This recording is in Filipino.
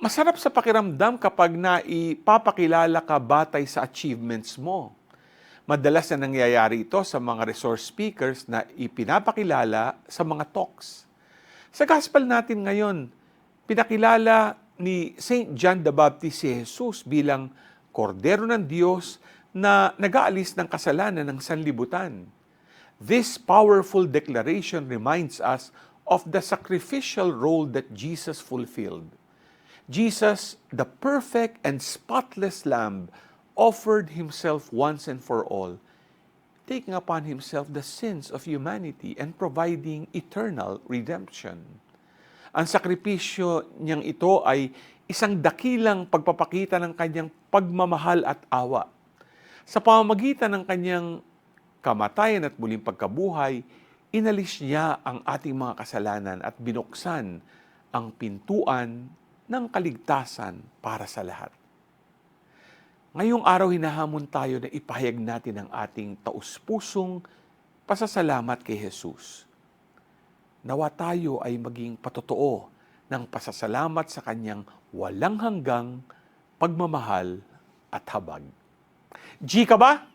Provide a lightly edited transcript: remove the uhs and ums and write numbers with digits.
Masarap sa pakiramdam kapag naipapakilala ka batay sa achievements mo. Madalas na nangyayari ito sa mga resource speakers na ipinapakilala sa mga talks. Sa gospel natin ngayon, pinakilala ni Saint John the Baptist si Jesus bilang kordero ng Diyos na nag-aalis ng kasalanan ng sanlibutan. This powerful declaration reminds us of the sacrificial role that Jesus fulfilled. Jesus, the perfect and spotless Lamb, offered himself once and for all, taking upon himself the sins of humanity and providing eternal redemption. Ang sakripisyo niyang ito ay isang dakilang pagpapakita ng kanyang pagmamahal at awa. Sa pamamagitan ng kanyang kamatayan at muling pagkabuhay, inalis niya ang ating mga kasalanan at binuksan ang pintuan ng kaligtasan para sa lahat. Ngayong araw, hinahamon tayo na ipahayag natin ang ating taus-pusong pasasalamat kay Jesus. Nawa tayo ay maging patotoo ng pasasalamat sa kanyang walang hanggang pagmamahal at habag. G ka ba?